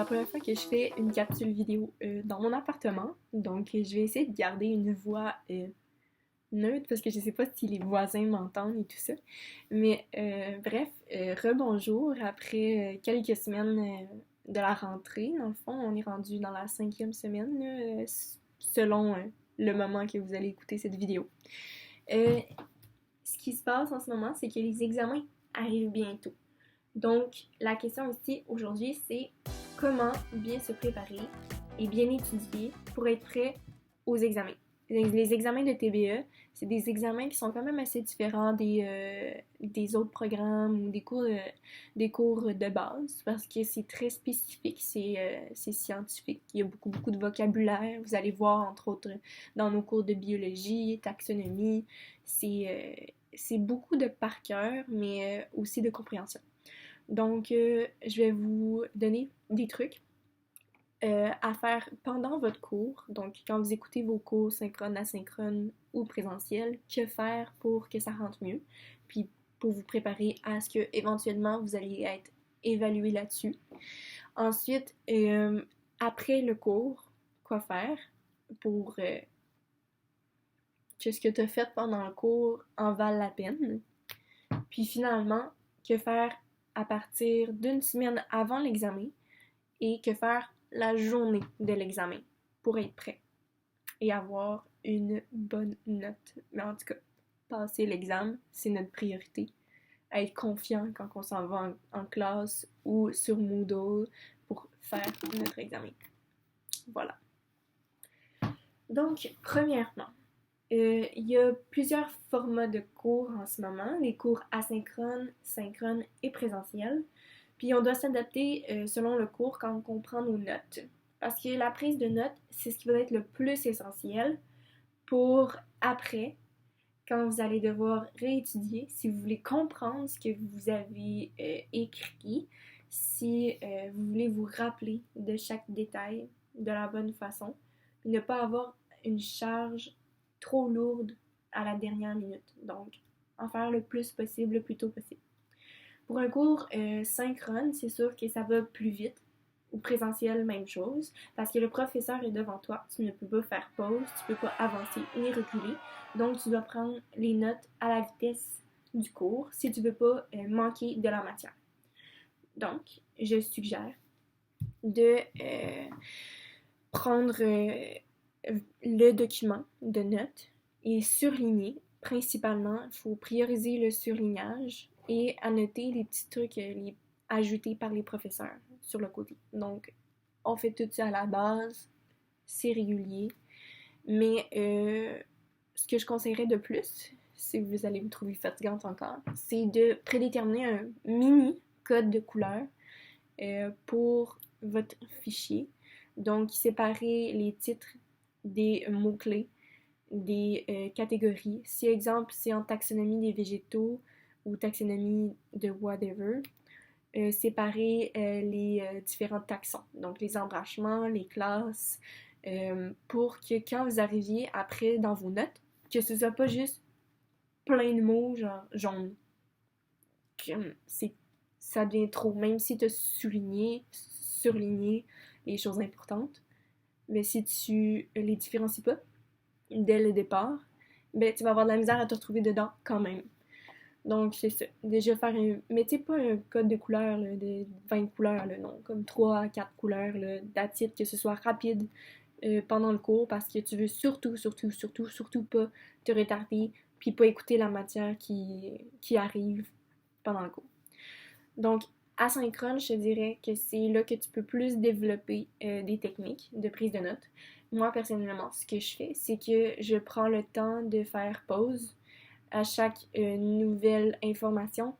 la première fois que je fais une capsule vidéo dans mon appartement, donc je vais essayer de garder une voix neutre parce que je sais pas si les voisins m'entendent et tout ça. Mais bref, rebonjour après quelques semaines de la rentrée. Dans le fond, on est rendu dans la 5e semaine, là, selon le moment que vous allez écouter cette vidéo. Ce qui se passe en ce moment, c'est que les examens arrivent bientôt. Donc, la question ici aujourd'hui, c'est comment bien se préparer et bien étudier pour être prêt aux examens. Les examens de TBE, c'est des examens qui sont quand même assez différents des autres programmes ou des cours de base parce que c'est très spécifique, c'est scientifique. Il y a beaucoup de vocabulaire. Vous allez voir, entre autres, dans nos cours de biologie, taxonomie, c'est beaucoup de par cœur, mais aussi de compréhension. Donc, je vais vous donner des trucs à faire pendant votre cours. Donc, quand vous écoutez vos cours synchrones, asynchrones ou présentiels, que faire pour que ça rentre mieux, puis pour vous préparer à ce que éventuellement vous allez être évalué là-dessus. Ensuite, après le cours, quoi faire pour que ce que tu as fait pendant le cours en vale la peine. Puis finalement, que faire à partir d'une semaine avant l'examen et que faire la journée de l'examen pour être prêt et avoir une bonne note. Mais en tout cas, passer l'examen, c'est notre priorité. Être confiant quand on s'en va en classe ou sur Moodle pour faire notre examen. Voilà. Donc, premièrement, il y a plusieurs formats de cours en ce moment, les cours asynchrones, synchrones et présentiels. Puis on doit s'adapter selon le cours quand on prend nos notes. Parce que la prise de notes, c'est ce qui va être le plus essentiel pour après, quand vous allez devoir réétudier, si vous voulez comprendre ce que vous avez écrit, si vous voulez vous rappeler de chaque détail de la bonne façon, et ne pas avoir une charge trop lourde à la dernière minute. Donc, en faire le plus possible, le plus tôt possible. Pour un cours synchrone, c'est sûr que ça va plus vite. Ou présentiel, même chose. Parce que le professeur est devant toi. Tu ne peux pas faire pause, tu peux pas avancer ni reculer. Donc, tu dois prendre les notes à la vitesse du cours si tu veux pas manquer de la matière. Donc, je suggère de prendre le document de notes et surligner. Principalement, il faut prioriser le surlignage et annoter les petits trucs ajoutés par les professeurs sur le côté. Donc, on fait tout ça à la base, c'est régulier, mais ce que je conseillerais de plus, si vous allez vous trouver fatigante encore, c'est de prédéterminer un mini code de couleur pour votre fichier. Donc, séparer les titres des mots-clés, des catégories. Si, exemple, c'est en taxonomie des végétaux ou taxonomie de whatever, séparer les différents taxons, donc les embranchements, les classes, pour que quand vous arriviez après dans vos notes, que ce soit pas juste plein de mots genre jaune. Ça devient trop, même si tu as surligné les choses importantes, mais si tu les différencies pas dès le départ, ben tu vas avoir de la misère à te retrouver dedans quand même. Donc c'est ça. Déjà faire mettez pas un code de couleurs là, de 20 couleurs, là, non, comme 3 à 4 couleurs, là, that's it, que ce soit rapide pendant le cours parce que tu veux surtout pas te retarder puis pas écouter la matière qui arrive pendant le cours. Donc, asynchrone, je te dirais que c'est là que tu peux plus développer des techniques de prise de notes. Moi, personnellement, ce que je fais, c'est que je prends le temps de faire pause à chaque nouvelle information.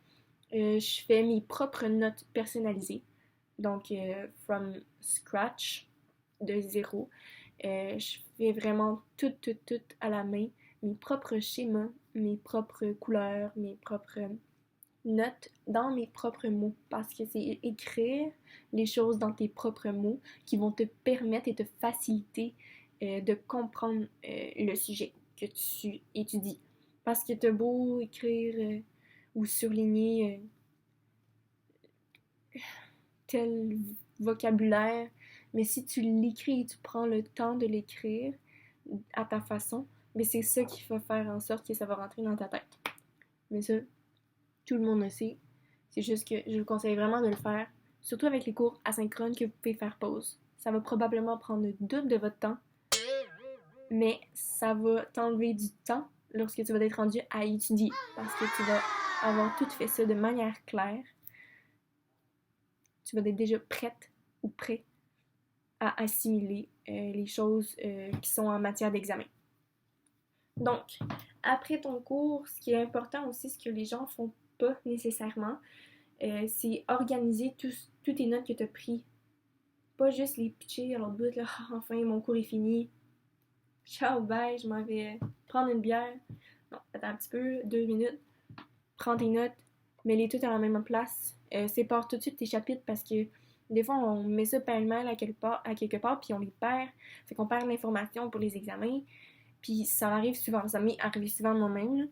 Je fais mes propres notes personnalisées. Donc, from scratch, de zéro. Je fais vraiment tout à la main. Mes propres schémas, mes propres couleurs, mes propres notes dans mes propres mots parce que c'est écrire les choses dans tes propres mots qui vont te permettre et te faciliter de comprendre le sujet que tu étudies. Parce que t'as beau écrire ou surligner tel vocabulaire, mais si tu l'écris et tu prends le temps de l'écrire à ta façon, mais c'est ça qui va faire en sorte que ça va rentrer dans ta tête. Mais ça, tout le monde le sait. C'est juste que je vous conseille vraiment de le faire, surtout avec les cours asynchrones que vous pouvez faire pause. Ça va probablement prendre le double de votre temps, mais ça va t'enlever du temps lorsque tu vas être rendu à étudier, parce que tu vas avoir tout fait ça de manière claire. Tu vas être déjà prête ou prêt à assimiler les choses qui sont en matière d'examen. Donc, après ton cours, ce qui est important aussi, ce que les gens font pas nécessairement, c'est organiser toutes tes notes que tu as prises. Pas juste les pitcher à l'autre bout, là, enfin, mon cours est fini. Ciao, bye, je m'en vais prendre une bière. Non, attends un petit peu, 2 minutes. Prends tes notes, mets-les toutes à la même place. Sépare tout de suite tes chapitres parce que des fois, on met ça pêle-mêle à quelque part, puis on les perd. Fait qu'on perd l'information pour les examens. Puis ça arrive souvent, ça m'est arrivé souvent moi-même.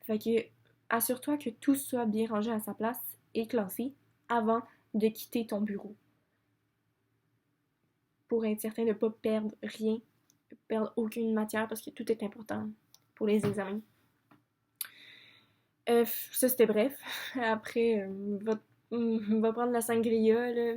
Fait que assure-toi que tout soit bien rangé à sa place et classé avant de quitter ton bureau. Pour être certain de ne pas perdre rien, perdre aucune matière parce que tout est important pour les examens. Ça c'était bref. Après, va prendre la sangria, là.